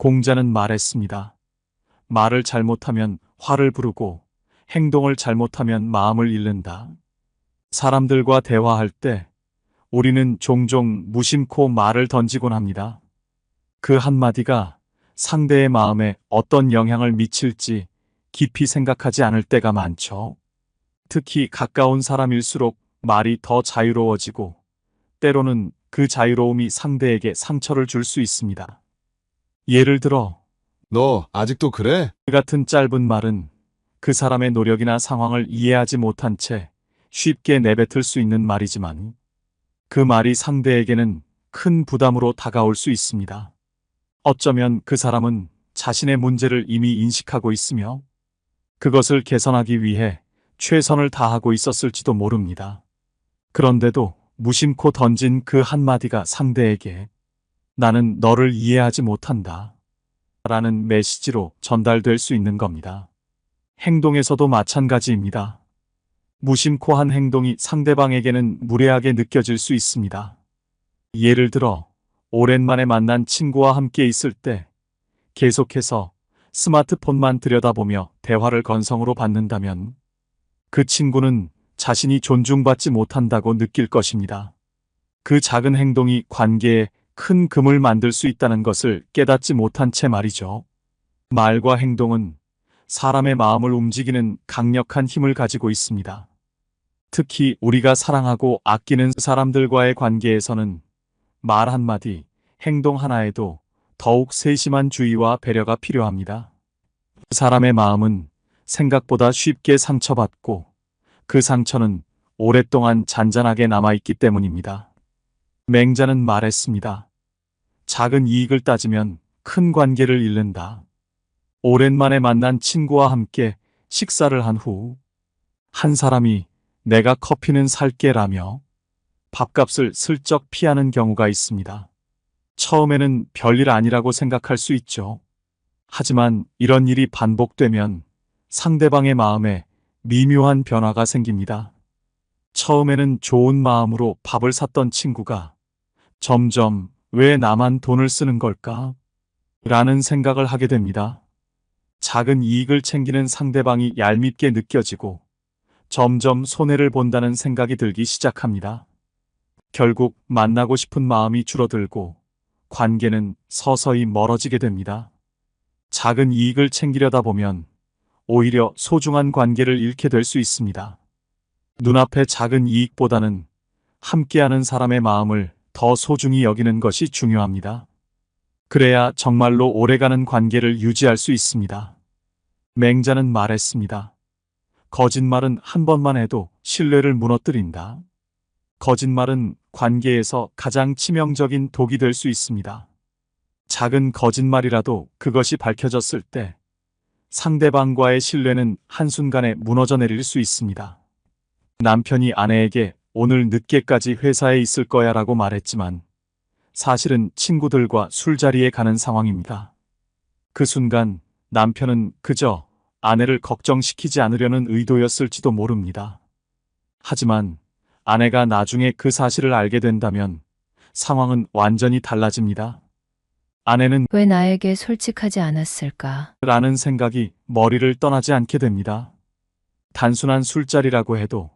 공자는 말했습니다. 말을 잘못하면 화를 부르고 행동을 잘못하면 마음을 잃는다. 사람들과 대화할 때 우리는 종종 무심코 말을 던지곤 합니다. 그 한마디가 상대의 마음에 어떤 영향을 미칠지 깊이 생각하지 않을 때가 많죠. 특히 가까운 사람일수록 말이 더 자유로워지고 때로는 그 자유로움이 상대에게 상처를 줄 수 있습니다. 예를 들어 너 아직도 그래? 그 같은 짧은 말은 그 사람의 노력이나 상황을 이해하지 못한 채 쉽게 내뱉을 수 있는 말이지만 그 말이 상대에게는 큰 부담으로 다가올 수 있습니다. 어쩌면 그 사람은 자신의 문제를 이미 인식하고 있으며 그것을 개선하기 위해 최선을 다하고 있었을지도 모릅니다. 그런데도 무심코 던진 그 한마디가 상대에게 나는 너를 이해하지 못한다 라는 메시지로 전달될 수 있는 겁니다. 행동에서도 마찬가지입니다. 무심코 한 행동이 상대방에게는 무례하게 느껴질 수 있습니다. 예를 들어 오랜만에 만난 친구와 함께 있을 때 계속해서 스마트폰만 들여다보며 대화를 건성으로 받는다면 그 친구는 자신이 존중받지 못한다고 느낄 것입니다. 그 작은 행동이 관계에 큰 금을 만들 수 있다는 것을 깨닫지 못한 채 말이죠. 말과 행동은 사람의 마음을 움직이는 강력한 힘을 가지고 있습니다. 특히 우리가 사랑하고 아끼는 사람들과의 관계에서는 말 한마디, 행동 하나에도 더욱 세심한 주의와 배려가 필요합니다. 그 사람의 마음은 생각보다 쉽게 상처받고 그 상처는 오랫동안 잔잔하게 남아있기 때문입니다. 맹자는 말했습니다. 작은 이익을 따지면 큰 관계를 잃는다. 오랜만에 만난 친구와 함께 식사를 한 후 한 사람이 내가 커피는 살게라며 밥값을 슬쩍 피하는 경우가 있습니다. 처음에는 별일 아니라고 생각할 수 있죠. 하지만 이런 일이 반복되면 상대방의 마음에 미묘한 변화가 생깁니다. 처음에는 좋은 마음으로 밥을 샀던 친구가 점점 왜 나만 돈을 쓰는 걸까? 라는 생각을 하게 됩니다. 작은 이익을 챙기는 상대방이 얄밉게 느껴지고 점점 손해를 본다는 생각이 들기 시작합니다. 결국 만나고 싶은 마음이 줄어들고 관계는 서서히 멀어지게 됩니다. 작은 이익을 챙기려다 보면 오히려 소중한 관계를 잃게 될 수 있습니다. 눈앞의 작은 이익보다는 함께하는 사람의 마음을 더 소중히 여기는 것이 중요합니다. 그래야 정말로 오래가는 관계를 유지할 수 있습니다. 맹자는 말했습니다. 거짓말은 한 번만 해도 신뢰를 무너뜨린다. 거짓말은 관계에서 가장 치명적인 독이 될 수 있습니다. 작은 거짓말이라도 그것이 밝혀졌을 때 상대방과의 신뢰는 한순간에 무너져 내릴 수 있습니다. 남편이 아내에게 오늘 늦게까지 회사에 있을 거야 라고 말했지만 사실은 친구들과 술자리에 가는 상황입니다. 그 순간 남편은 그저 아내를 걱정시키지 않으려는 의도였을지도 모릅니다. 하지만 아내가 나중에 그 사실을 알게 된다면 상황은 완전히 달라집니다. 아내는 왜 나에게 솔직하지 않았을까? 라는 생각이 머리를 떠나지 않게 됩니다. 단순한 술자리라고 해도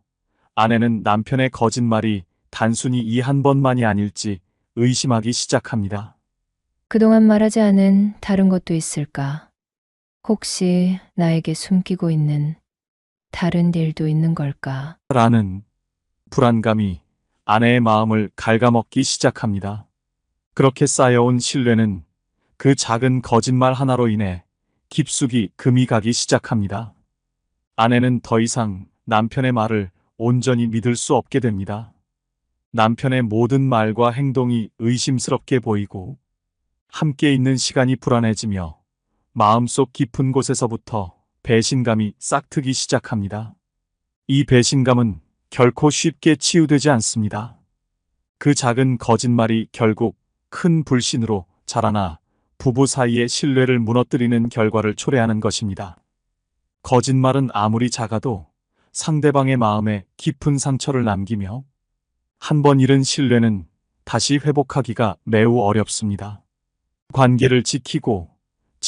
아내는 남편의 거짓말이 단순히 이 한 번만이 아닐지 의심하기 시작합니다. 그동안 말하지 않은 다른 것도 있을까? 혹시 나에게 숨기고 있는 다른 일도 있는 걸까? 라는 불안감이 아내의 마음을 갉아먹기 시작합니다. 그렇게 쌓여온 신뢰는 그 작은 거짓말 하나로 인해 깊숙이 금이 가기 시작합니다. 아내는 더 이상 남편의 말을 온전히 믿을 수 없게 됩니다. 남편의 모든 말과 행동이 의심스럽게 보이고 함께 있는 시간이 불안해지며 마음속 깊은 곳에서부터 배신감이 싹트기 시작합니다. 이 배신감은 결코 쉽게 치유되지 않습니다. 그 작은 거짓말이 결국 큰 불신으로 자라나 부부 사이의 신뢰를 무너뜨리는 결과를 초래하는 것입니다. 거짓말은 아무리 작아도 상대방의 마음에 깊은 상처를 남기며 한 번 잃은 신뢰는 다시 회복하기가 매우 어렵습니다. 관계를 지키고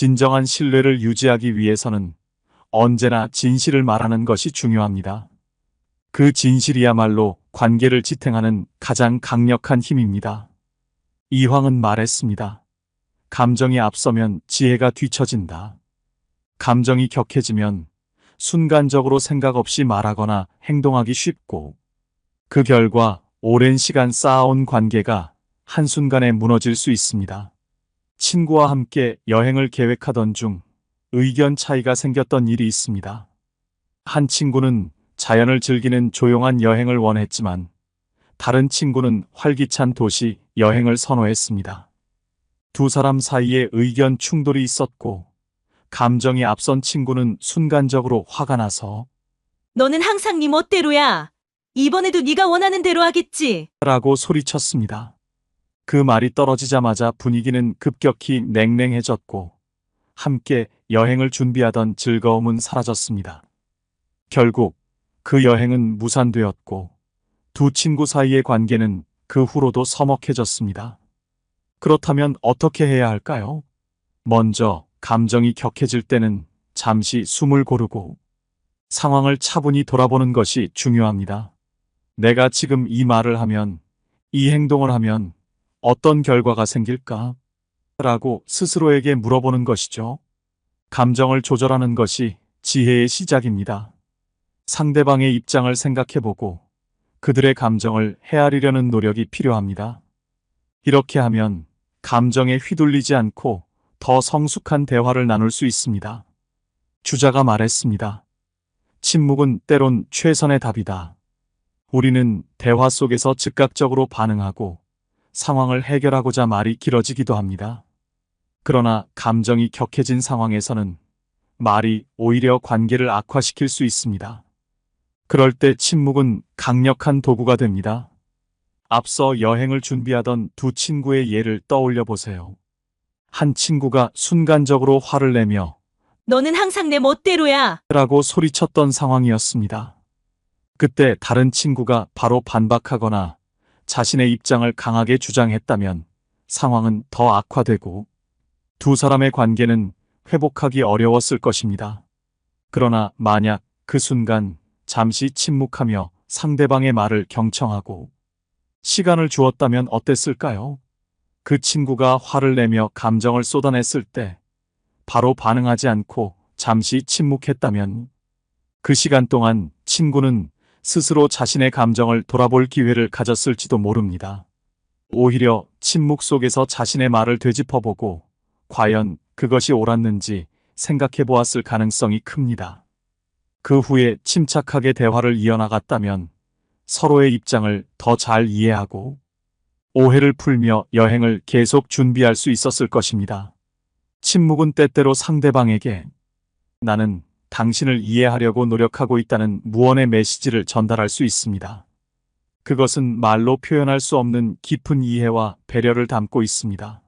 진정한 신뢰를 유지하기 위해서는 언제나 진실을 말하는 것이 중요합니다. 그 진실이야말로 관계를 지탱하는 가장 강력한 힘입니다. 이황은 말했습니다. 감정이 앞서면 지혜가 뒤처진다. 감정이 격해지면 순간적으로 생각 없이 말하거나 행동하기 쉽고 그 결과 오랜 시간 쌓아온 관계가 한순간에 무너질 수 있습니다. 친구와 함께 여행을 계획하던 중 의견 차이가 생겼던 일이 있습니다. 한 친구는 자연을 즐기는 조용한 여행을 원했지만 다른 친구는 활기찬 도시 여행을 선호했습니다. 두 사람 사이에 의견 충돌이 있었고 감정이 앞선 친구는 순간적으로 화가 나서 너는 항상 네 멋대로야. 이번에도 네가 원하는 대로 하겠지. 라고 소리쳤습니다. 그 말이 떨어지자마자 분위기는 급격히 냉랭해졌고 함께 여행을 준비하던 즐거움은 사라졌습니다. 결국 그 여행은 무산되었고 두 친구 사이의 관계는 그 후로도 서먹해졌습니다. 그렇다면 어떻게 해야 할까요? 먼저 감정이 격해질 때는 잠시 숨을 고르고 상황을 차분히 돌아보는 것이 중요합니다. 내가 지금 이 말을 하면, 이 행동을 하면 어떤 결과가 생길까? 라고 스스로에게 물어보는 것이죠. 감정을 조절하는 것이 지혜의 시작입니다. 상대방의 입장을 생각해보고 그들의 감정을 헤아리려는 노력이 필요합니다. 이렇게 하면 감정에 휘둘리지 않고 더 성숙한 대화를 나눌 수 있습니다. 주자가 말했습니다. 침묵은 때론 최선의 답이다. 우리는 대화 속에서 즉각적으로 반응하고 상황을 해결하고자 말이 길어지기도 합니다. 그러나 감정이 격해진 상황에서는 말이 오히려 관계를 악화시킬 수 있습니다. 그럴 때 침묵은 강력한 도구가 됩니다. 앞서 여행을 준비하던 두 친구의 예를 떠올려 보세요. 한 친구가 순간적으로 화를 내며 너는 항상 내 멋대로야. 라고 소리쳤던 상황이었습니다. 그때 다른 친구가 바로 반박하거나 자신의 입장을 강하게 주장했다면 상황은 더 악화되고 두 사람의 관계는 회복하기 어려웠을 것입니다. 그러나 만약 그 순간 잠시 침묵하며 상대방의 말을 경청하고 시간을 주었다면 어땠을까요? 그 친구가 화를 내며 감정을 쏟아냈을 때 바로 반응하지 않고 잠시 침묵했다면 그 시간 동안 친구는 스스로 자신의 감정을 돌아볼 기회를 가졌을지도 모릅니다. 오히려 침묵 속에서 자신의 말을 되짚어보고 과연 그것이 옳았는지 생각해 보았을 가능성이 큽니다. 그 후에 침착하게 대화를 이어나갔다면 서로의 입장을 더 잘 이해하고 오해를 풀며 여행을 계속 준비할 수 있었을 것입니다. 침묵은 때때로 상대방에게 나는 당신을 이해하려고 노력하고 있다는 무언의 메시지를 전달할 수 있습니다. 그것은 말로 표현할 수 없는 깊은 이해와 배려를 담고 있습니다.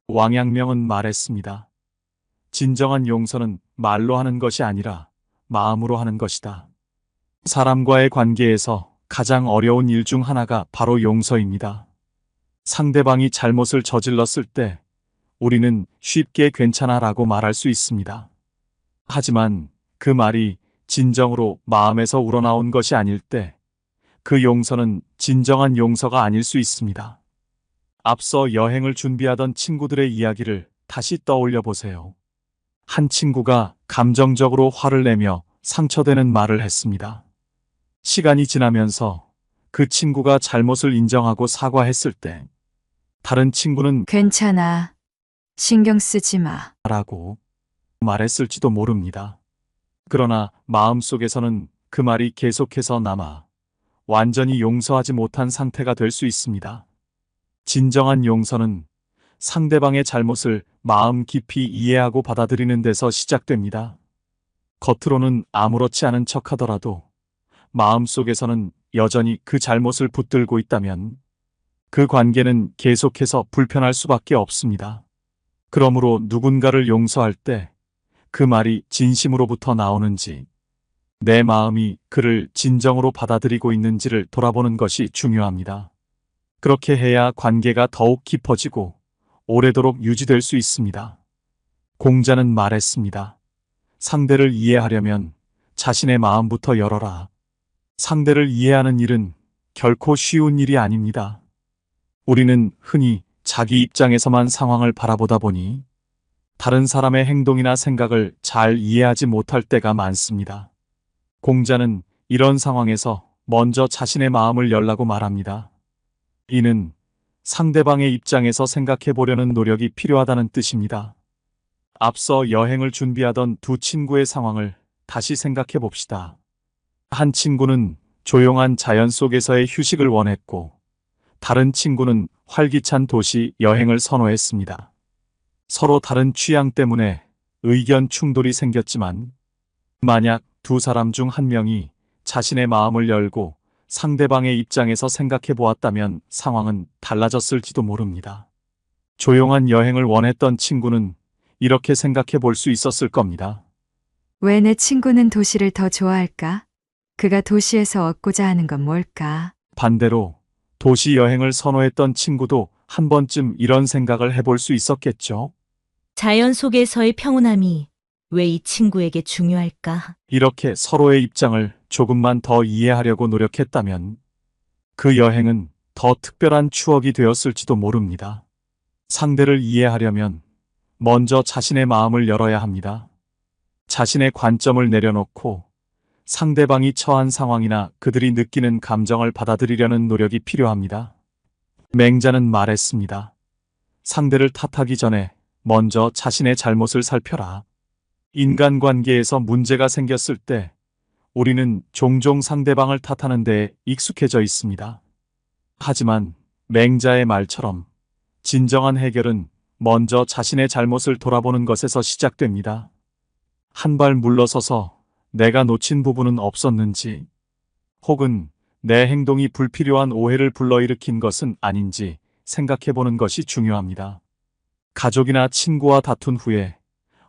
왕양명은 말했습니다. 진정한 용서는 말로 하는 것이 아니라 마음으로 하는 것이다. 사람과의 관계에서 가장 어려운 일 중 하나가 바로 용서입니다. 상대방이 잘못을 저질렀을 때 우리는 쉽게 괜찮아라고 말할 수 있습니다. 하지만 그 말이 진정으로 마음에서 우러나온 것이 아닐 때 그 용서는 진정한 용서가 아닐 수 있습니다. 앞서 여행을 준비하던 친구들의 이야기를 다시 떠올려 보세요. 한 친구가 감정적으로 화를 내며 상처되는 말을 했습니다. 시간이 지나면서 그 친구가 잘못을 인정하고 사과했을 때 다른 친구는 괜찮아. 신경 쓰지 마. 라고 말했을지도 모릅니다. 그러나 마음속에서는 그 말이 계속해서 남아 완전히 용서하지 못한 상태가 될 수 있습니다. 진정한 용서는 상대방의 잘못을 마음 깊이 이해하고 받아들이는 데서 시작됩니다. 겉으로는 아무렇지 않은 척 하더라도 마음속에서는 여전히 그 잘못을 붙들고 있다면 그 관계는 계속해서 불편할 수밖에 없습니다. 그러므로 누군가를 용서할 때 그 말이 진심으로부터 나오는지 내 마음이 그를 진정으로 받아들이고 있는지를 돌아보는 것이 중요합니다. 그렇게 해야 관계가 더욱 깊어지고 오래도록 유지될 수 있습니다. 공자는 말했습니다. 상대를 이해하려면 자신의 마음부터 열어라. 상대를 이해하는 일은 결코 쉬운 일이 아닙니다. 우리는 흔히 자기 입장에서만 상황을 바라보다 보니 다른 사람의 행동이나 생각을 잘 이해하지 못할 때가 많습니다. 공자는 이런 상황에서 먼저 자신의 마음을 열라고 말합니다. 이는 상대방의 입장에서 생각해 보려는 노력이 필요하다는 뜻입니다. 앞서 여행을 준비하던 두 친구의 상황을 다시 생각해 봅시다. 한 친구는 조용한 자연 속에서의 휴식을 원했고, 다른 친구는 활기찬 도시 여행을 선호했습니다. 서로 다른 취향 때문에 의견 충돌이 생겼지만, 만약 두 사람 중 한 명이 자신의 마음을 열고 상대방의 입장에서 생각해 보았다면 상황은 달라졌을지도 모릅니다. 조용한 여행을 원했던 친구는 이렇게 생각해 볼 수 있었을 겁니다. 왜 내 친구는 도시를 더 좋아할까? 그가 도시에서 얻고자 하는 건 뭘까? 반대로 도시 여행을 선호했던 친구도 한 번쯤 이런 생각을 해볼 수 있었겠죠. 자연 속에서의 평온함이 왜 이 친구에게 중요할까? 이렇게 서로의 입장을 조금만 더 이해하려고 노력했다면 그 여행은 더 특별한 추억이 되었을지도 모릅니다. 상대를 이해하려면 먼저 자신의 마음을 열어야 합니다. 자신의 관점을 내려놓고 상대방이 처한 상황이나 그들이 느끼는 감정을 받아들이려는 노력이 필요합니다. 맹자는 말했습니다. 상대를 탓하기 전에 먼저 자신의 잘못을 살펴라. 인간관계에서 문제가 생겼을 때 우리는 종종 상대방을 탓하는 데 익숙해져 있습니다. 하지만 맹자의 말처럼 진정한 해결은 먼저 자신의 잘못을 돌아보는 것에서 시작됩니다. 한 발 물러서서 내가 놓친 부분은 없었는지, 혹은 내 행동이 불필요한 오해를 불러일으킨 것은 아닌지 생각해 보는 것이 중요합니다. 가족이나 친구와 다툰 후에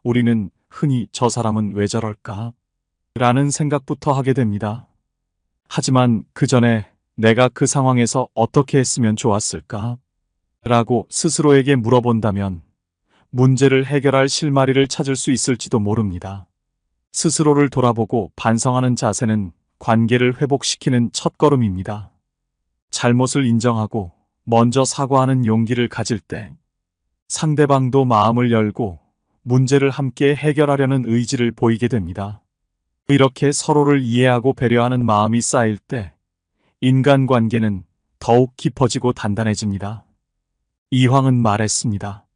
우리는 흔히 저 사람은 왜 저럴까? 라는 생각부터 하게 됩니다. 하지만 그 전에 내가 그 상황에서 어떻게 했으면 좋았을까? 라고 스스로에게 물어본다면 문제를 해결할 실마리를 찾을 수 있을지도 모릅니다. 스스로를 돌아보고 반성하는 자세는 관계를 회복시키는 첫걸음입니다. 잘못을 인정하고 먼저 사과하는 용기를 가질 때 상대방도 마음을 열고 문제를 함께 해결하려는 의지를 보이게 됩니다. 이렇게 서로를 이해하고 배려하는 마음이 쌓일 때 인간관계는 더욱 깊어지고 단단해집니다. 이황은 말했습니다.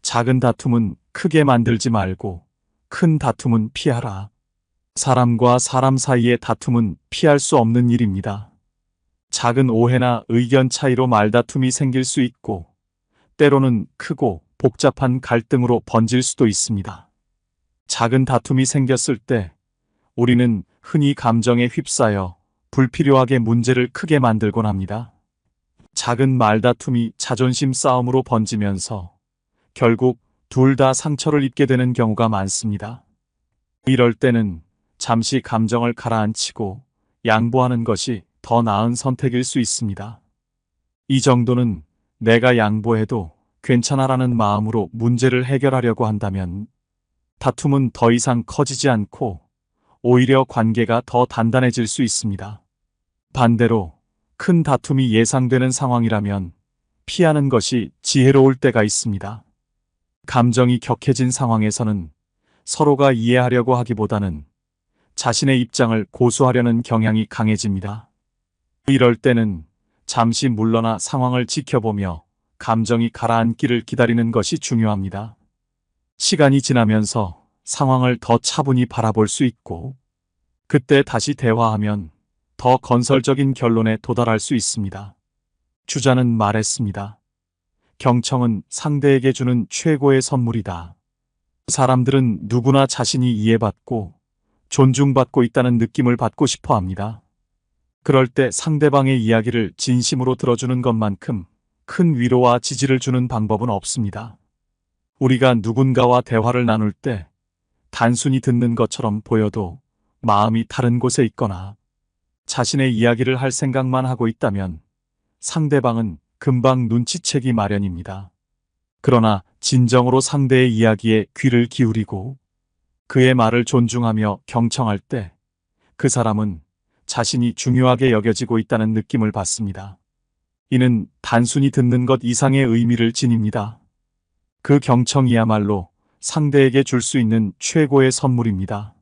작은 다툼은 크게 만들지 말고 큰 다툼은 피하라. 사람과 사람 사이의 다툼은 피할 수 없는 일입니다. 작은 오해나 의견 차이로 말다툼이 생길 수 있고 때로는 크고 복잡한 갈등으로 번질 수도 있습니다. 작은 다툼이 생겼을 때 우리는 흔히 감정에 휩싸여 불필요하게 문제를 크게 만들곤 합니다. 작은 말다툼이 자존심 싸움으로 번지면서 결국 둘 다 상처를 입게 되는 경우가 많습니다. 이럴 때는 잠시 감정을 가라앉히고 양보하는 것이 더 나은 선택일 수 있습니다. 이 정도는 내가 양보해도 괜찮아라는 마음으로 문제를 해결하려고 한다면 다툼은 더 이상 커지지 않고 오히려 관계가 더 단단해질 수 있습니다. 반대로 큰 다툼이 예상되는 상황이라면 피하는 것이 지혜로울 때가 있습니다. 감정이 격해진 상황에서는 서로가 이해하려고 하기보다는 자신의 입장을 고수하려는 경향이 강해집니다. 이럴 때는 잠시 물러나 상황을 지켜보며 감정이 가라앉기를 기다리는 것이 중요합니다. 시간이 지나면서 상황을 더 차분히 바라볼 수 있고 그때 다시 대화하면 더 건설적인 결론에 도달할 수 있습니다. 주자는 말했습니다. 경청은 상대에게 주는 최고의 선물이다. 사람들은 누구나 자신이 이해받고 존중받고 있다는 느낌을 받고 싶어 합니다. 그럴 때 상대방의 이야기를 진심으로 들어주는 것만큼 큰 위로와 지지를 주는 방법은 없습니다. 우리가 누군가와 대화를 나눌 때 단순히 듣는 것처럼 보여도 마음이 다른 곳에 있거나 자신의 이야기를 할 생각만 하고 있다면 상대방은 금방 눈치채기 마련입니다. 그러나 진정으로 상대의 이야기에 귀를 기울이고 그의 말을 존중하며 경청할 때 그 사람은 자신이 중요하게 여겨지고 있다는 느낌을 받습니다. 이는 단순히 듣는 것 이상의 의미를 지닙니다. 그 경청이야말로 상대에게 줄 수 있는 최고의 선물입니다.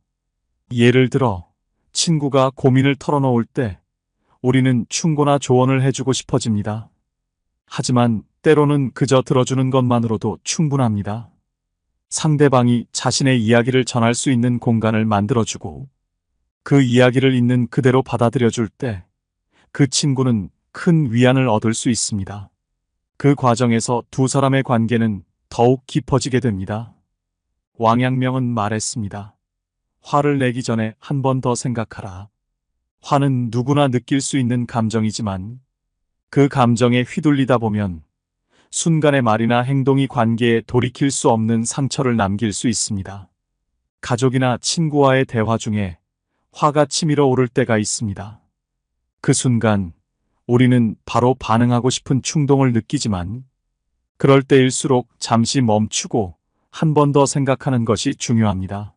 예를 들어 친구가 고민을 털어놓을 때 우리는 충고나 조언을 해주고 싶어집니다. 하지만 때로는 그저 들어주는 것만으로도 충분합니다. 상대방이 자신의 이야기를 전할 수 있는 공간을 만들어주고 그 이야기를 있는 그대로 받아들여줄 때 그 친구는 큰 위안을 얻을 수 있습니다. 그 과정에서 두 사람의 관계는 더욱 깊어지게 됩니다. 왕양명은 말했습니다. 화를 내기 전에 한 번 더 생각하라. 화는 누구나 느낄 수 있는 감정이지만 그 감정에 휘둘리다 보면 순간의 말이나 행동이 관계에 돌이킬 수 없는 상처를 남길 수 있습니다. 가족이나 친구와의 대화 중에 화가 치밀어 오를 때가 있습니다. 그 순간 우리는 바로 반응하고 싶은 충동을 느끼지만 그럴 때일수록 잠시 멈추고 한 번 더 생각하는 것이 중요합니다.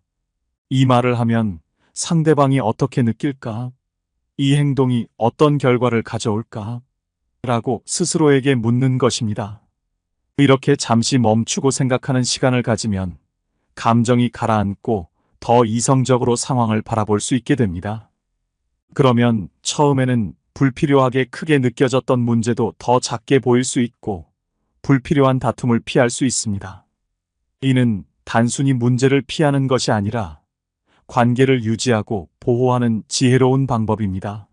이 말을 하면 상대방이 어떻게 느낄까? 이 행동이 어떤 결과를 가져올까? 라고 스스로에게 묻는 것입니다. 이렇게 잠시 멈추고 생각하는 시간을 가지면 감정이 가라앉고 더 이성적으로 상황을 바라볼 수 있게 됩니다. 그러면 처음에는 불필요하게 크게 느껴졌던 문제도 더 작게 보일 수 있고 불필요한 다툼을 피할 수 있습니다. 이는 단순히 문제를 피하는 것이 아니라 관계를 유지하고 보호하는 지혜로운 방법입니다.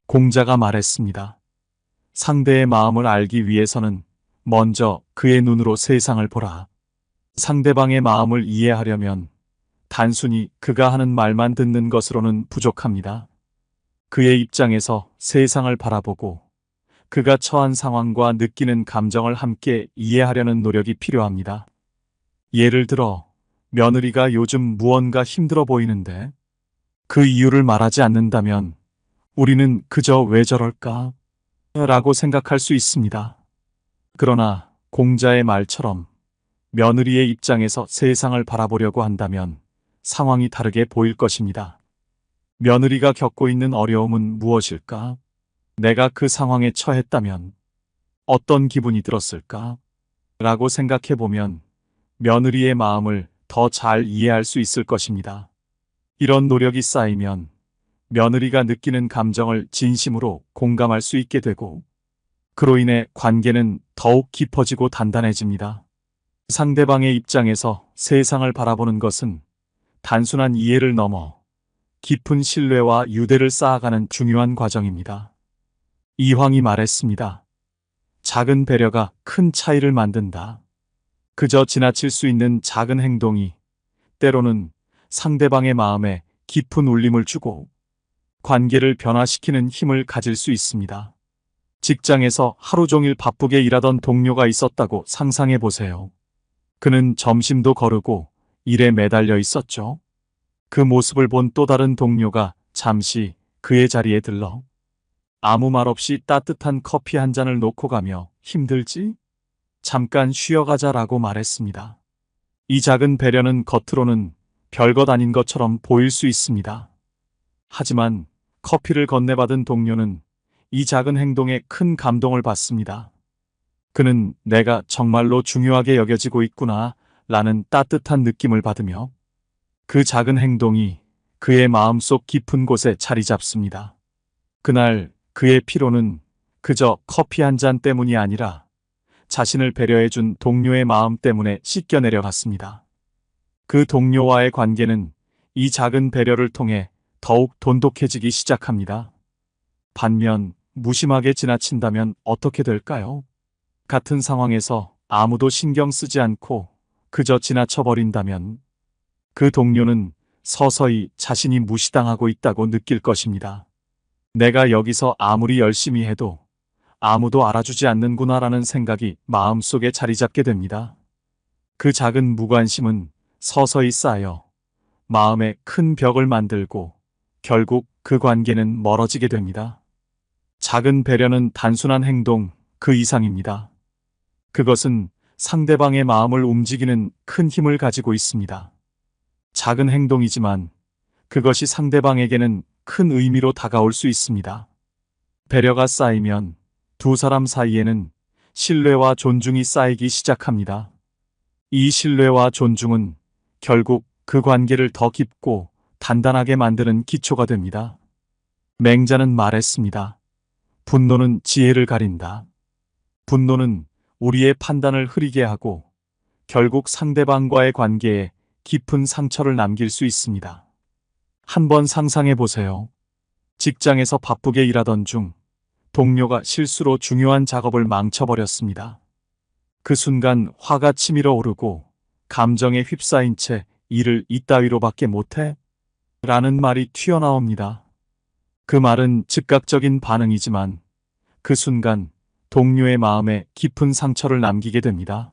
공자가 말했습니다. 상대의 마음을 알기 위해서는 먼저 그의 눈으로 세상을 보라. 상대방의 마음을 이해하려면 단순히 그가 하는 말만 듣는 것으로는 부족합니다. 그의 입장에서 세상을 바라보고 그가 처한 상황과 느끼는 감정을 함께 이해하려는 노력이 필요합니다. 예를 들어 며느리가 요즘 무언가 힘들어 보이는데 그 이유를 말하지 않는다면 우리는 그저 왜 저럴까? 라고 생각할 수 있습니다. 그러나 공자의 말처럼 며느리의 입장에서 세상을 바라보려고 한다면 상황이 다르게 보일 것입니다. 며느리가 겪고 있는 어려움은 무엇일까? 내가 그 상황에 처했다면 어떤 기분이 들었을까? 라고 생각해 보면 며느리의 마음을 더 잘 이해할 수 있을 것입니다. 이런 노력이 쌓이면 며느리가 느끼는 감정을 진심으로 공감할 수 있게 되고 그로 인해 관계는 더욱 깊어지고 단단해집니다. 상대방의 입장에서 세상을 바라보는 것은 단순한 이해를 넘어 깊은 신뢰와 유대를 쌓아가는 중요한 과정입니다. 이황이 말했습니다. 작은 배려가 큰 차이를 만든다. 그저 지나칠 수 있는 작은 행동이 때로는 상대방의 마음에 깊은 울림을 주고 관계를 변화시키는 힘을 가질 수 있습니다. 직장에서 하루 종일 바쁘게 일하던 동료가 있었다고 상상해 보세요. 그는 점심도 거르고 일에 매달려 있었죠. 그 모습을 본 또 다른 동료가 잠시 그의 자리에 들러 아무 말 없이 따뜻한 커피 한 잔을 놓고 가며 힘들지? 잠깐 쉬어가자라고 말했습니다. 이 작은 배려는 겉으로는 별것 아닌 것처럼 보일 수 있습니다. 하지만 커피를 건네받은 동료는 이 작은 행동에 큰 감동을 받습니다. 그는 내가 정말로 중요하게 여겨지고 있구나 라는 따뜻한 느낌을 받으며 그 작은 행동이 그의 마음속 깊은 곳에 자리 잡습니다. 그날 그의 피로는 그저 커피 한 잔 때문이 아니라 자신을 배려해준 동료의 마음 때문에 씻겨 내려갔습니다. 그 동료와의 관계는 이 작은 배려를 통해 더욱 돈독해지기 시작합니다. 반면 무심하게 지나친다면 어떻게 될까요? 같은 상황에서 아무도 신경 쓰지 않고 그저 지나쳐버린다면 그 동료는 서서히 자신이 무시당하고 있다고 느낄 것입니다. 내가 여기서 아무리 열심히 해도 아무도 알아주지 않는구나라는 생각이 마음속에 자리 잡게 됩니다. 그 작은 무관심은 서서히 쌓여 마음에 큰 벽을 만들고 결국 그 관계는 멀어지게 됩니다. 작은 배려는 단순한 행동 그 이상입니다. 그것은 상대방의 마음을 움직이는 큰 힘을 가지고 있습니다. 작은 행동이지만 그것이 상대방에게는 큰 의미로 다가올 수 있습니다. 배려가 쌓이면 두 사람 사이에는 신뢰와 존중이 쌓이기 시작합니다. 이 신뢰와 존중은 결국 그 관계를 더 깊고 단단하게 만드는 기초가 됩니다. 맹자는 말했습니다. 분노는 지혜를 가린다. 분노는 우리의 판단을 흐리게 하고 결국 상대방과의 관계에 깊은 상처를 남길 수 있습니다. 한번 상상해 보세요. 직장에서 바쁘게 일하던 중 동료가 실수로 중요한 작업을 망쳐버렸습니다. 그 순간 화가 치밀어 오르고 감정에 휩싸인 채 일을 이따위로밖에 못해? 라는 말이 튀어나옵니다. 그 말은 즉각적인 반응이지만 그 순간 동료의 마음에 깊은 상처를 남기게 됩니다.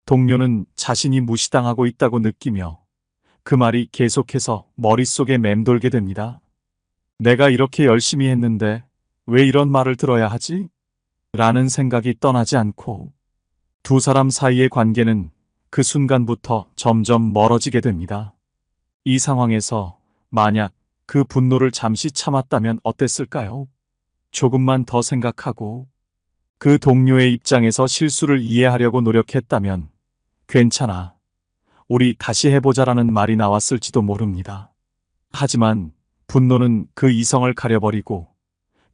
동료는 자신이 무시당하고 있다고 느끼며 그 말이 계속해서 머릿속에 맴돌게 됩니다. 내가 이렇게 열심히 했는데 왜 이런 말을 들어야 하지? 라는 생각이 떠나지 않고 두 사람 사이의 관계는 그 순간부터 점점 멀어지게 됩니다. 이 상황에서 만약 그 분노를 잠시 참았다면 어땠을까요? 조금만 더 생각하고 그 동료의 입장에서 실수를 이해하려고 노력했다면 괜찮아. 우리 다시 해보자라는 말이 나왔을지도 모릅니다. 하지만 분노는 그 이성을 가려버리고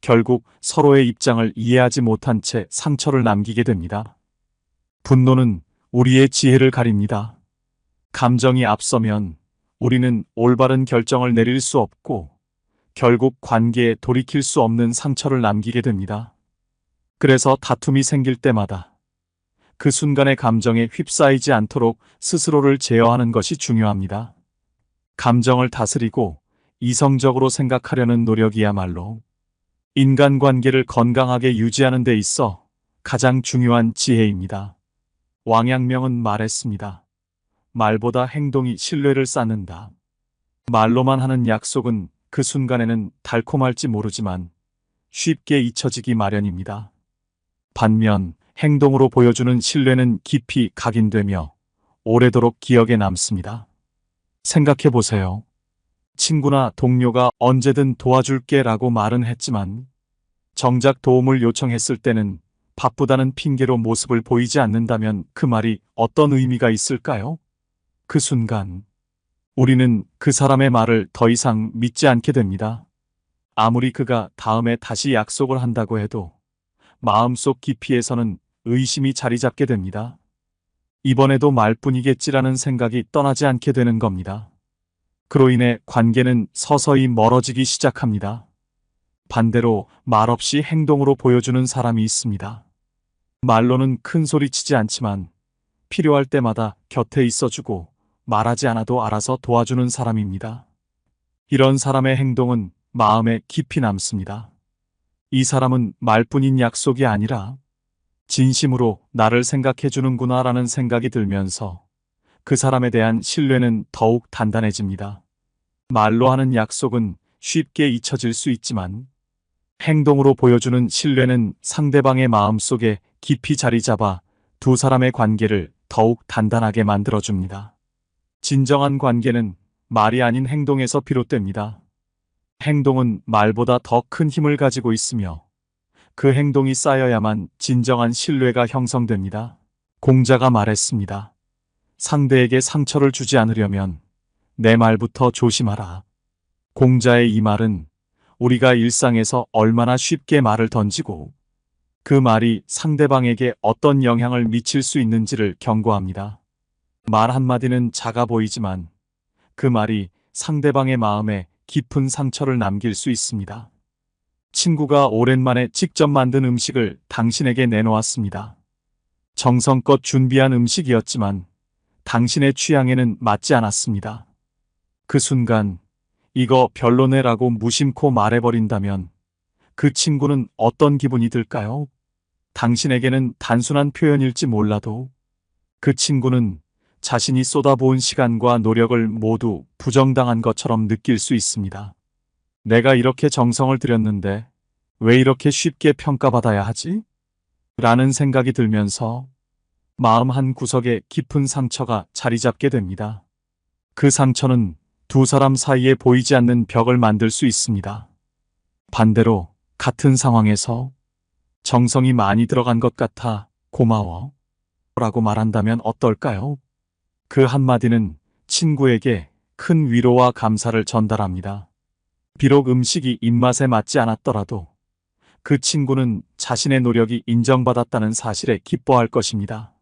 결국 서로의 입장을 이해하지 못한 채 상처를 남기게 됩니다. 분노는 우리의 지혜를 가립니다. 감정이 앞서면 우리는 올바른 결정을 내릴 수 없고 결국 관계에 돌이킬 수 없는 상처를 남기게 됩니다. 그래서 다툼이 생길 때마다 그 순간의 감정에 휩싸이지 않도록 스스로를 제어하는 것이 중요합니다. 감정을 다스리고 이성적으로 생각하려는 노력이야말로 인간관계를 건강하게 유지하는 데 있어 가장 중요한 지혜입니다. 왕양명은 말했습니다. 말보다 행동이 신뢰를 쌓는다. 말로만 하는 약속은 그 순간에는 달콤할지 모르지만 쉽게 잊혀지기 마련입니다. 반면 행동으로 보여주는 신뢰는 깊이 각인되며 오래도록 기억에 남습니다. 생각해 보세요. 친구나 동료가 언제든 도와줄게 라고 말은 했지만 정작 도움을 요청했을 때는 바쁘다는 핑계로 모습을 보이지 않는다면 그 말이 어떤 의미가 있을까요? 그 순간 우리는 그 사람의 말을 더 이상 믿지 않게 됩니다. 아무리 그가 다음에 다시 약속을 한다고 해도 마음속 깊이에서는 의심이 자리 잡게 됩니다. 이번에도 말뿐이겠지라는 생각이 떠나지 않게 되는 겁니다. 그로 인해 관계는 서서히 멀어지기 시작합니다. 반대로 말없이 행동으로 보여주는 사람이 있습니다. 말로는 큰 소리 치지 않지만 필요할 때마다 곁에 있어주고 말하지 않아도 알아서 도와주는 사람입니다. 이런 사람의 행동은 마음에 깊이 남습니다. 이 사람은 말뿐인 약속이 아니라 진심으로 나를 생각해 주는구나라는 생각이 들면서 그 사람에 대한 신뢰는 더욱 단단해집니다. 말로 하는 약속은 쉽게 잊혀질 수 있지만 행동으로 보여주는 신뢰는 상대방의 마음속에 깊이 자리 잡아 두 사람의 관계를 더욱 단단하게 만들어줍니다. 진정한 관계는 말이 아닌 행동에서 비롯됩니다. 행동은 말보다 더 큰 힘을 가지고 있으며 그 행동이 쌓여야만 진정한 신뢰가 형성됩니다. 공자가 말했습니다. 상대에게 상처를 주지 않으려면 내 말부터 조심하라. 공자의 이 말은 우리가 일상에서 얼마나 쉽게 말을 던지고 그 말이 상대방에게 어떤 영향을 미칠 수 있는지를 경고합니다. 말 한마디는 작아 보이지만 그 말이 상대방의 마음에 깊은 상처를 남길 수 있습니다. 친구가 오랜만에 직접 만든 음식을 당신에게 내놓았습니다. 정성껏 준비한 음식이었지만 당신의 취향에는 맞지 않았습니다. 그 순간 이거 별로네라고 무심코 말해버린다면 그 친구는 어떤 기분이 들까요? 당신에게는 단순한 표현일지 몰라도 그 친구는 자신이 쏟아부은 시간과 노력을 모두 부정당한 것처럼 느낄 수 있습니다. 내가 이렇게 정성을 들였는데 왜 이렇게 쉽게 평가받아야 하지? 라는 생각이 들면서 마음 한 구석에 깊은 상처가 자리 잡게 됩니다. 그 상처는 두 사람 사이에 보이지 않는 벽을 만들 수 있습니다. 반대로 같은 상황에서 정성이 많이 들어간 것 같아 고마워 라고 말한다면 어떨까요? 그 한마디는 친구에게 큰 위로와 감사를 전달합니다. 비록 음식이 입맛에 맞지 않았더라도 그 친구는 자신의 노력이 인정받았다는 사실에 기뻐할 것입니다.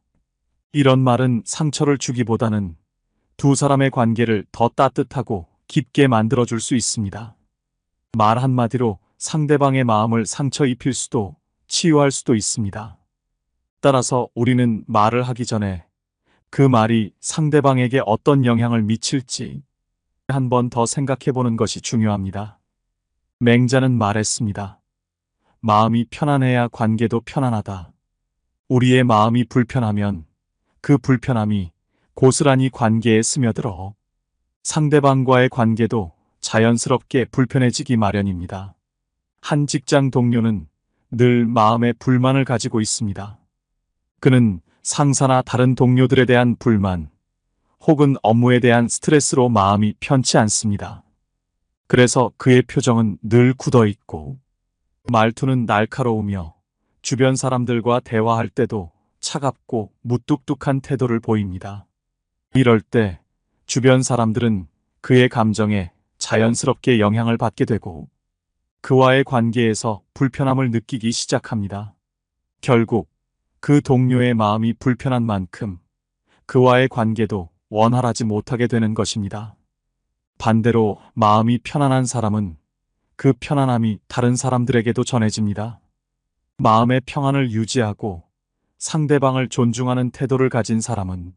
이런 말은 상처를 주기보다는 두 사람의 관계를 더 따뜻하고 깊게 만들어줄 수 있습니다. 말 한마디로 상대방의 마음을 상처 입힐 수도 치유할 수도 있습니다. 따라서 우리는 말을 하기 전에 그 말이 상대방에게 어떤 영향을 미칠지 한 번 더 생각해 보는 것이 중요합니다. 맹자는 말했습니다. 마음이 편안해야 관계도 편안하다. 우리의 마음이 불편하면 그 불편함이 고스란히 관계에 스며들어 상대방과의 관계도 자연스럽게 불편해지기 마련입니다. 한 직장 동료는 늘 마음에 불만을 가지고 있습니다. 그는 상사나 다른 동료들에 대한 불만, 혹은 업무에 대한 스트레스로 마음이 편치 않습니다. 그래서 그의 표정은 늘 굳어 있고, 말투는 날카로우며, 주변 사람들과 대화할 때도 차갑고 무뚝뚝한 태도를 보입니다. 이럴 때 주변 사람들은 그의 감정에 자연스럽게 영향을 받게 되고, 그와의 관계에서 불편함을 느끼기 시작합니다. 결국 그 동료의 마음이 불편한 만큼 그와의 관계도 원활하지 못하게 되는 것입니다. 반대로 마음이 편안한 사람은 그 편안함이 다른 사람들에게도 전해집니다. 마음의 평안을 유지하고 상대방을 존중하는 태도를 가진 사람은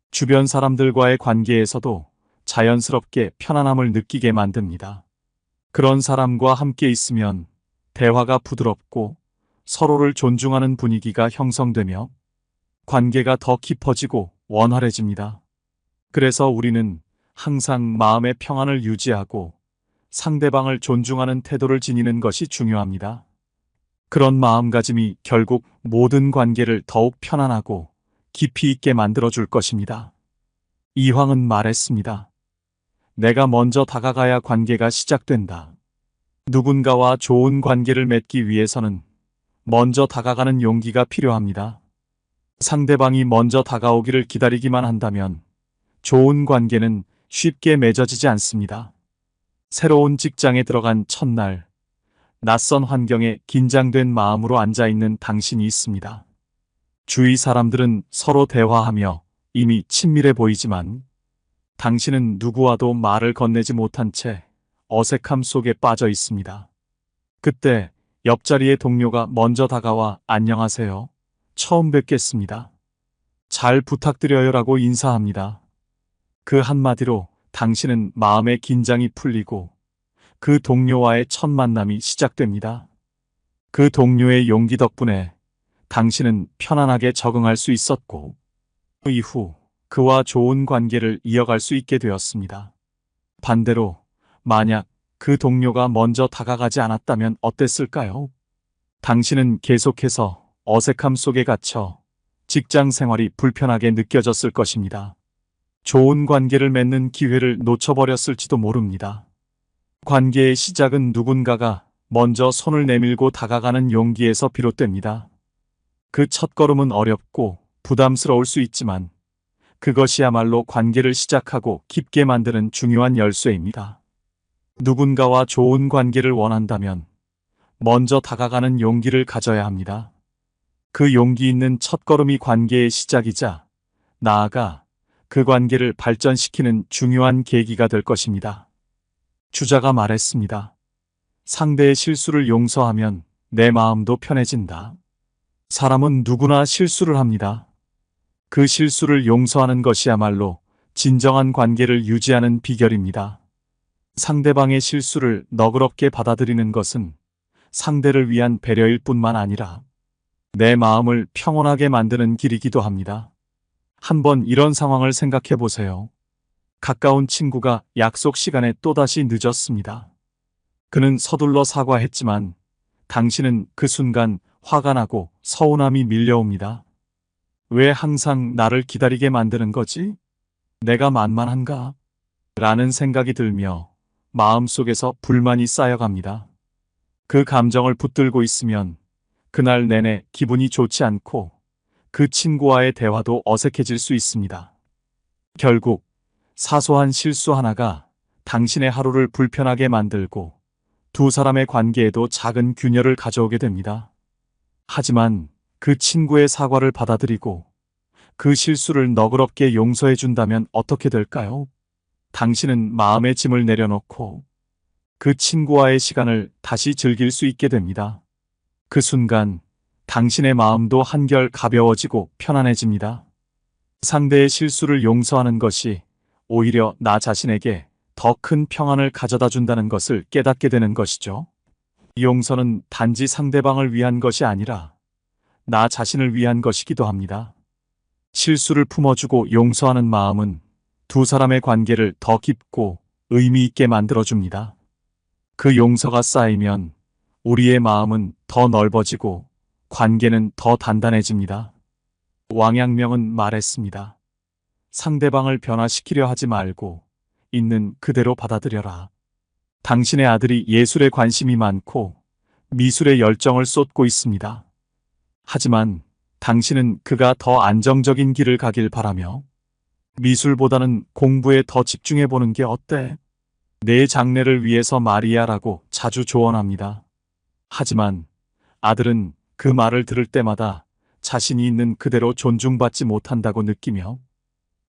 주변 사람들과의 관계에서도 자연스럽게 편안함을 느끼게 만듭니다. 그런 사람과 함께 있으면 대화가 부드럽고 서로를 존중하는 분위기가 형성되며 관계가 더 깊어지고 원활해집니다. 그래서 우리는 항상 마음의 평안을 유지하고 상대방을 존중하는 태도를 지니는 것이 중요합니다. 그런 마음가짐이 결국 모든 관계를 더욱 편안하고 깊이 있게 만들어줄 것입니다. 이황은 말했습니다. 내가 먼저 다가가야 관계가 시작된다. 누군가와 좋은 관계를 맺기 위해서는 먼저 다가가는 용기가 필요합니다. 상대방이 먼저 다가오기를 기다리기만 한다면 좋은 관계는 쉽게 맺어지지 않습니다. 새로운 직장에 들어간 첫날, 낯선 환경에 긴장된 마음으로 앉아있는 당신이 있습니다. 주위 사람들은 서로 대화하며 이미 친밀해 보이지만 당신은 누구와도 말을 건네지 못한 채 어색함 속에 빠져 있습니다. 그때 옆자리의 동료가 먼저 다가와 안녕하세요. 처음 뵙겠습니다. 잘 부탁드려요라고 인사합니다. 그 한마디로 당신은 마음의 긴장이 풀리고 그 동료와의 첫 만남이 시작됩니다. 그 동료의 용기 덕분에 당신은 편안하게 적응할 수 있었고 그 이후 그와 좋은 관계를 이어갈 수 있게 되었습니다. 반대로 만약 그 동료가 먼저 다가가지 않았다면 어땠을까요? 당신은 계속해서 어색함 속에 갇혀 직장 생활이 불편하게 느껴졌을 것입니다. 좋은 관계를 맺는 기회를 놓쳐버렸을지도 모릅니다. 관계의 시작은 누군가가 먼저 손을 내밀고 다가가는 용기에서 비롯됩니다. 그 첫걸음은 어렵고 부담스러울 수 있지만 그것이야말로 관계를 시작하고 깊게 만드는 중요한 열쇠입니다. 누군가와 좋은 관계를 원한다면 먼저 다가가는 용기를 가져야 합니다. 그 용기 있는 첫걸음이 관계의 시작이자 나아가 그 관계를 발전시키는 중요한 계기가 될 것입니다. 주자가 말했습니다. 상대의 실수를 용서하면 내 마음도 편해진다. 사람은 누구나 실수를 합니다. 그 실수를 용서하는 것이야말로 진정한 관계를 유지하는 비결입니다. 상대방의 실수를 너그럽게 받아들이는 것은 상대를 위한 배려일 뿐만 아니라 내 마음을 평온하게 만드는 길이기도 합니다. 한번 이런 상황을 생각해 보세요. 가까운 친구가 약속 시간에 또다시 늦었습니다. 그는 서둘러 사과했지만 당신은 그 순간 화가 나고 서운함이 밀려옵니다. 왜 항상 나를 기다리게 만드는 거지? 내가 만만한가? 라는 생각이 들며 마음속에서 불만이 쌓여갑니다. 그 감정을 붙들고 있으면 그날 내내 기분이 좋지 않고 그 친구와의 대화도 어색해질 수 있습니다. 결국 사소한 실수 하나가 당신의 하루를 불편하게 만들고 두 사람의 관계에도 작은 균열을 가져오게 됩니다. 하지만 그 친구의 사과를 받아들이고 그 실수를 너그럽게 용서해 준다면 어떻게 될까요? 당신은 마음의 짐을 내려놓고 그 친구와의 시간을 다시 즐길 수 있게 됩니다. 그 순간 당신의 마음도 한결 가벼워지고 편안해집니다. 상대의 실수를 용서하는 것이 오히려 나 자신에게 더 큰 평안을 가져다 준다는 것을 깨닫게 되는 것이죠. 용서는 단지 상대방을 위한 것이 아니라 나 자신을 위한 것이기도 합니다. 실수를 품어주고 용서하는 마음은 두 사람의 관계를 더 깊고 의미 있게 만들어줍니다. 그 용서가 쌓이면 우리의 마음은 더 넓어지고 관계는 더 단단해집니다. 왕양명은 말했습니다. 상대방을 변화시키려 하지 말고 있는 그대로 받아들여라. 당신의 아들이 예술에 관심이 많고 미술에 열정을 쏟고 있습니다. 하지만 당신은 그가 더 안정적인 길을 가길 바라며 미술보다는 공부에 더 집중해 보는 게 어때? 내 장래를 위해서 말이야라고 자주 조언합니다. 하지만 아들은 그 말을 들을 때마다 자신이 있는 그대로 존중받지 못한다고 느끼며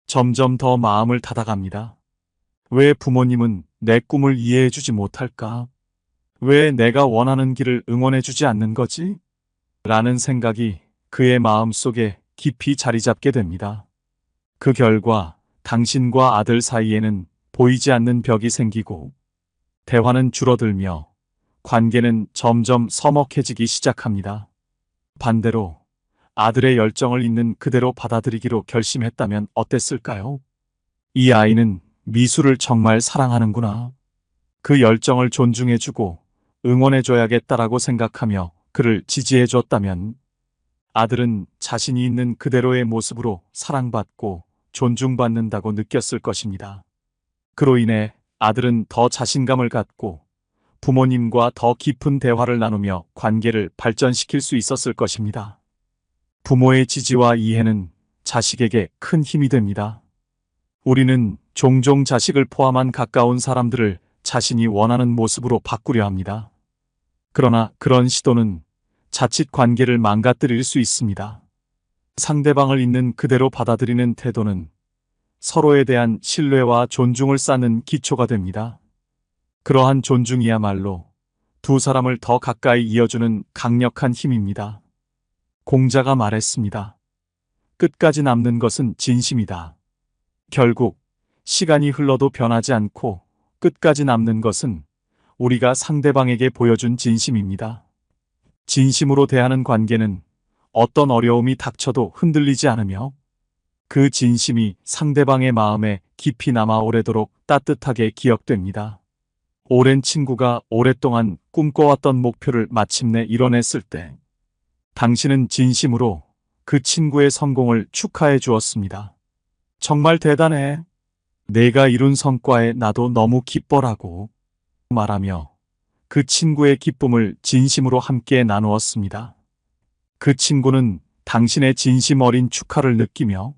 점점 더 마음을 닫아갑니다. 왜 부모님은 내 꿈을 이해해주지 못할까? 왜 내가 원하는 길을 응원해주지 않는 거지? 라는 생각이 그의 마음 속에 깊이 자리 잡게 됩니다. 그 결과 당신과 아들 사이에는 보이지 않는 벽이 생기고 대화는 줄어들며 관계는 점점 서먹해지기 시작합니다. 반대로 아들의 열정을 있는 그대로 받아들이기로 결심했다면 어땠을까요? 이 아이는 미술을 정말 사랑하는구나. 그 열정을 존중해주고 응원해줘야겠다라고 생각하며 그를 지지해줬다면 아들은 자신이 있는 그대로의 모습으로 사랑받고 존중받는다고 느꼈을 것입니다. 그로 인해 아들은 더 자신감을 갖고 부모님과 더 깊은 대화를 나누며 관계를 발전시킬 수 있었을 것입니다. 부모의 지지와 이해는 자식에게 큰 힘이 됩니다. 우리는 종종 자식을 포함한 가까운 사람들을 자신이 원하는 모습으로 바꾸려 합니다. 그러나 그런 시도는 자칫 관계를 망가뜨릴 수 있습니다. 상대방을 있는 그대로 받아들이는 태도는 서로에 대한 신뢰와 존중을 쌓는 기초가 됩니다. 그러한 존중이야말로 두 사람을 더 가까이 이어주는 강력한 힘입니다. 공자가 말했습니다. 끝까지 남는 것은 진심이다. 결국 시간이 흘러도 변하지 않고 끝까지 남는 것은 우리가 상대방에게 보여준 진심입니다. 진심으로 대하는 관계는 어떤 어려움이 닥쳐도 흔들리지 않으며 그 진심이 상대방의 마음에 깊이 남아 오래도록 따뜻하게 기억됩니다. 오랜 친구가 오랫동안 꿈꿔왔던 목표를 마침내 이뤄냈을 때 당신은 진심으로 그 친구의 성공을 축하해 주었습니다. 정말 대단해. 내가 이룬 성과에 나도 너무 기뻐라고 말하며 그 친구의 기쁨을 진심으로 함께 나누었습니다. 그 친구는 당신의 진심 어린 축하를 느끼며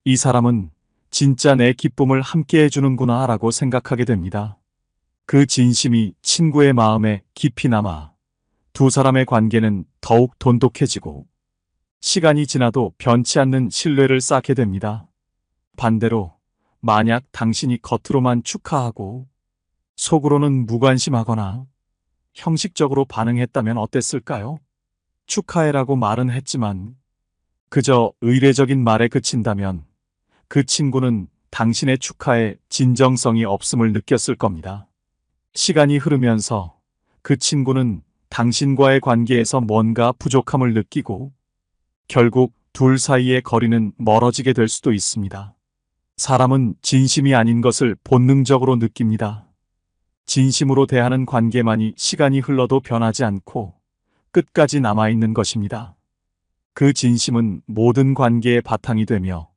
이 사람은 진짜 내 기쁨을 함께 해주는구나 라고 생각하게 됩니다. 그 진심이 친구의 마음에 깊이 남아 두 사람의 관계는 더욱 돈독해지고 시간이 지나도 변치 않는 신뢰를 쌓게 됩니다. 반대로 만약 당신이 겉으로만 축하하고 속으로는 무관심하거나 형식적으로 반응했다면 어땠을까요? 축하해라고 말은 했지만 그저 의례적인 말에 그친다면 그 친구는 당신의 축하에 진정성이 없음을 느꼈을 겁니다. 시간이 흐르면서 그 친구는 당신과의 관계에서 뭔가 부족함을 느끼고 결국 둘 사이의 거리는 멀어지게 될 수도 있습니다. 사람은 진심이 아닌 것을 본능적으로 느낍니다. 진심으로 대하는 관계만이 시간이 흘러도 변하지 않고 끝까지 남아있는 것입니다. 그 진심은 모든 관계의 바탕이 되며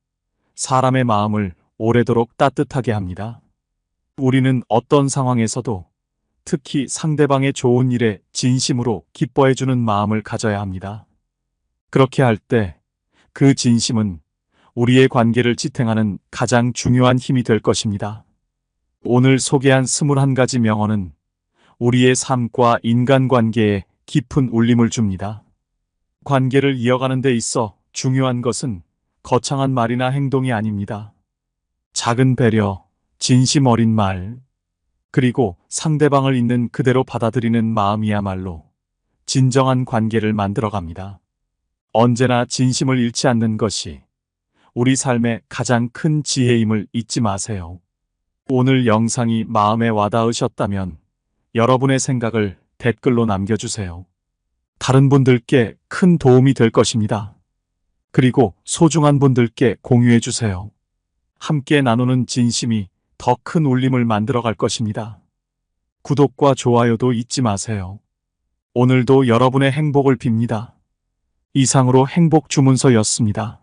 사람의 마음을 오래도록 따뜻하게 합니다. 우리는 어떤 상황에서도 특히 상대방의 좋은 일에 진심으로 기뻐해주는 마음을 가져야 합니다. 그렇게 할 때 그 진심은 우리의 관계를 지탱하는 가장 중요한 힘이 될 것입니다. 오늘 소개한 21가지 명언은 우리의 삶과 인간관계에 깊은 울림을 줍니다. 관계를 이어가는 데 있어 중요한 것은 거창한 말이나 행동이 아닙니다. 작은 배려, 진심 어린 말, 그리고 상대방을 있는 그대로 받아들이는 마음이야말로 진정한 관계를 만들어갑니다. 언제나 진심을 잃지 않는 것이 우리 삶의 가장 큰 지혜임을 잊지 마세요. 오늘 영상이 마음에 와닿으셨다면 여러분의 생각을 댓글로 남겨주세요. 다른 분들께 큰 도움이 될 것입니다. 그리고 소중한 분들께 공유해주세요. 함께 나누는 진심이 더 큰 울림을 만들어갈 것입니다. 구독과 좋아요도 잊지 마세요. 오늘도 여러분의 행복을 빕니다. 이상으로 행복 주문서였습니다.